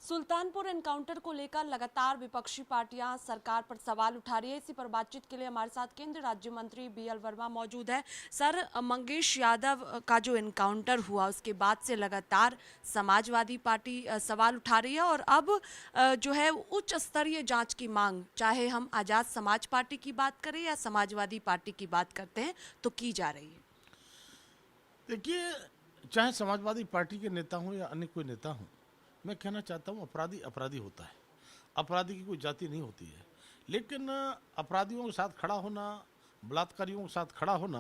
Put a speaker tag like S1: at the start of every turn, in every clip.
S1: Sultanpur encounter को लेकर लगातार विपक्षी पार्टियां सरकार पर सवाल उठा रही है। इसी पर बातचीत के लिए हमारे साथ केंद्रीय राज्य मंत्री बीएल वर्मा मौजूद है। सर, मंगेश यादव का जो एनकाउंटर हुआ उसके बाद से लगातार समाजवादी पार्टी सवाल उठा रही है और अब जो है उच्च स्तरीय जांच की मांग, चाहे हम आजाद समाज पार्टी की बात करें या समाजवादी पार्टी की बात करते हैं, तो की जा रही है।
S2: देखिए, चाहे समाजवादी पार्टी के नेता हों या अन्य कोई नेता हों, मैं कहना चाहता हूँ अपराधी अपराधी होता है। अपराधी की कोई जाति नहीं होती है। लेकिन अपराधियों के साथ खड़ा होना, बलात्कारियों के साथ खड़ा होना,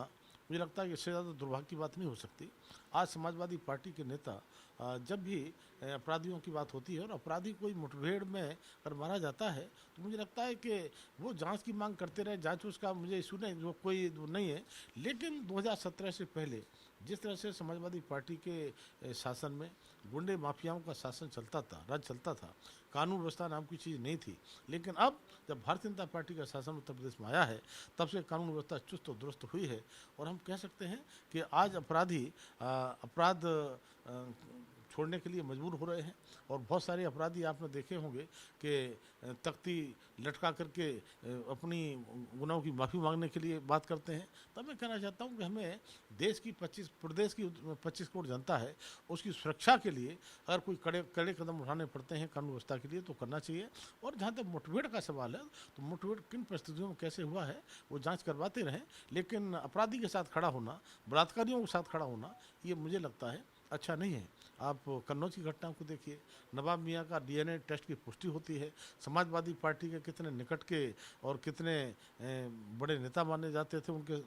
S2: मुझे लगता है कि इससे ज़्यादा दुर्भाग्य की बात नहीं हो सकती। आज समाजवादी पार्टी के नेता जब भी अपराधियों की बात होती है और अपराधी कोई मुठभेड़ में अगर मारा जाता है, तो मुझे लगता है कि वो जांच की मांग करते रहे। जांच उसका मुझे इशू नहीं, जो कोई नहीं है। लेकिन 2017 से पहले जिस तरह से समाजवादी पार्टी के शासन में गुंडे माफियाओं का शासन चलता था, राज चलता था, कानून व्यवस्था नाम की चीज़ नहीं थी। लेकिन अब जब भारतीय जनता पार्टी का शासन उत्तर प्रदेश में आया है, तब से कानून व्यवस्था चुस्त और दुरुस्त हुई है। और हम कह सकते हैं कि आज अपराधी अपराध छोड़ने के लिए मजबूर हो रहे हैं। और बहुत सारे अपराधी आपने देखे होंगे कि तख्ती लटका करके अपनी गुनाहों की माफ़ी मांगने के लिए बात करते हैं। तब मैं कहना चाहता हूं कि हमें देश की प्रदेश की 25 करोड़ जनता है, उसकी सुरक्षा के लिए अगर कोई कड़े कदम उठाने पड़ते हैं कानून व्यवस्था के लिए, तो करना चाहिए। और जहाँ तक मुठभेड़ का सवाल है, तो मुठभेड़ किन परिस्थितियों में कैसे हुआ है वो जाँच करवाते रहें। लेकिन अपराधी के साथ खड़ा होना, बलात्कारियों के साथ खड़ा होना, ये मुझे लगता है अच्छा नहीं है। आप कन्नौज की घटना को देखिए, नवाब मियाँ का डीएनए टेस्ट की पुष्टि होती है। समाजवादी पार्टी के कितने निकट के और कितने बड़े नेता माने जाते थे उनके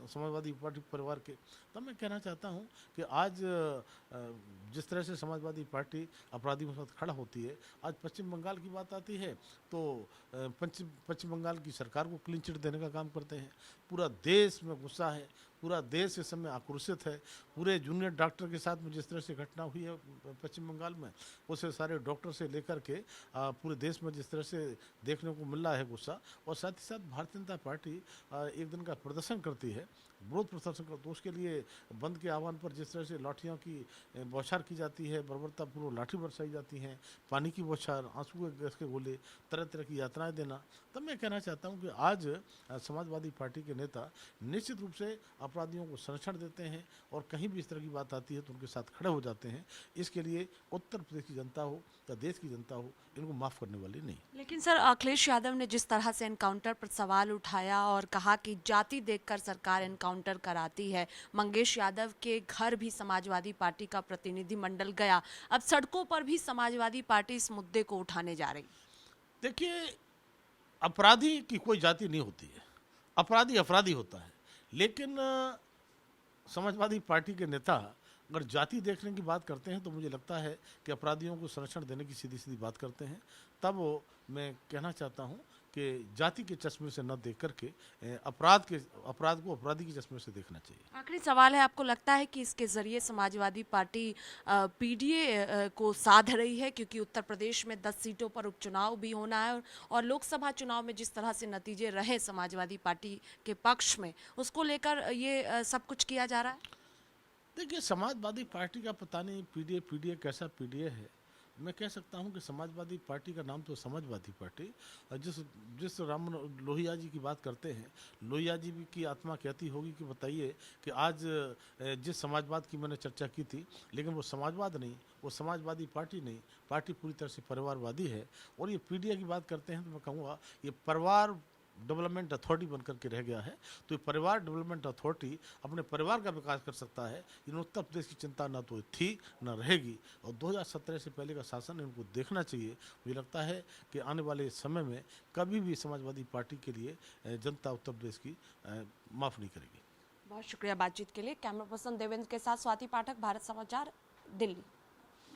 S2: समाजवादी पार्टी परिवार के। तब मैं कहना चाहता हूं कि आज जिस तरह से समाजवादी पार्टी अपराधियों के साथ खड़ा होती है, आज पश्चिम बंगाल की बात आती है तो पश्चिम बंगाल की सरकार को क्लीन चिट देने का काम करते हैं। पूरा देश में गुस्सा है, पूरा देश इस समय आक्रोशित है। पूरे जूनियर डॉक्टर के साथ में जिस तरह से घटना हुई है पश्चिम बंगाल में, उसे सारे डॉक्टर से लेकर के पूरे देश में जिस तरह से देखने को मिल रहा है गुस्सा। और साथ ही साथ भारतीय जनता पार्टी एक दिन का प्रदर्शन करती है, विरोध प्रदर्शन करती है, उसके लिए बंद के आह्वान पर जिस तरह से लाठियों की बौछार की जाती है, बर्बरतापूर्वक लाठी बरसाई जाती हैं, पानी की बौछार, आंसू के गैस के गोले, तरह तरह की यातनाएं देना। तब मैं कहना चाहता हूं कि आज समाजवादी पार्टी के नेता निश्चित रूप से अपराधियों को संरक्षण देते हैं और कहीं भी इस तरह की बात आती है तो उनके साथ खड़े हो जाते हैं। इसके लिए उत्तर प्रदेश की जनता हो या देश की जनता हो, इनको माफ़ करने वाली नहीं।
S1: लेकिन सर, अखिलेश यादव ने जिस तरह से एनकाउंटर पर सवाल उठाया और कहा कि जाति देखकर सरकार एनकाउंटर कराती है, मंगेश यादव के घर भी समाजवादी पार्टी का प्रतिनिधिमंडल गया, अब सड़कों पर भी समाजवादी पार्टी इस मुद्दे को उठाने जा रही।
S2: देखिए, अपराधी की कोई जाति नहीं होती है, अपराधी अपराधी होता है। लेकिन समाजवादी पार्टी के नेता अगर जाति देखने की बात करते हैं, तो मुझे लगता है कि अपराधियों को संरक्षण देने की सीधी सीधी बात करते हैं। तब मैं कहना चाहता हूं कि जाति के चश्मे से न देख करके अपराध को अपराधी के चश्मे से देखना चाहिए।
S1: आखिरी सवाल है, आपको लगता है कि इसके जरिए समाजवादी पार्टी पीडीए को साध रही है, क्योंकि उत्तर प्रदेश में 10 सीटों पर उपचुनाव भी होना है और लोकसभा चुनाव में जिस तरह से नतीजे रहे समाजवादी पार्टी के पक्ष में, उसको लेकर ये सब कुछ किया जा रहा है?
S2: देखिए, समाजवादी पार्टी का पता नहीं पीडीए कैसा पीडीए है। मैं कह सकता हूं कि समाजवादी पार्टी का नाम तो समाजवादी पार्टी, और जिस राम लोहिया जी की बात करते हैं, लोहिया जी की आत्मा कहती होगी कि बताइए कि आज जिस समाजवाद की मैंने चर्चा की थी, लेकिन वो समाजवाद नहीं, वो समाजवादी पार्टी नहीं, पार्टी पूरी तरह से परिवारवादी है। और ये पीडीए की बात करते हैं तो मैं कहूँगा ये परिवार डेवलपमेंट अथॉरिटी बनकर के रह गया है। तो ये परिवार डेवलपमेंट अथॉरिटी अपने परिवार का विकास कर सकता है। इन उत्तर प्रदेश की चिंता ना तो थी न रहेगी। और 2017 से पहले का शासन इनको देखना चाहिए। मुझे लगता है कि आने वाले समय में कभी भी समाजवादी पार्टी के लिए जनता उत्तर प्रदेश की माफ़ नहीं करेगी।
S1: बहुत शुक्रिया बातचीत के लिए। कैमरा पर्सन देवेंद्र के साथ स्वाति पाठक, भारत समाचार, दिल्ली।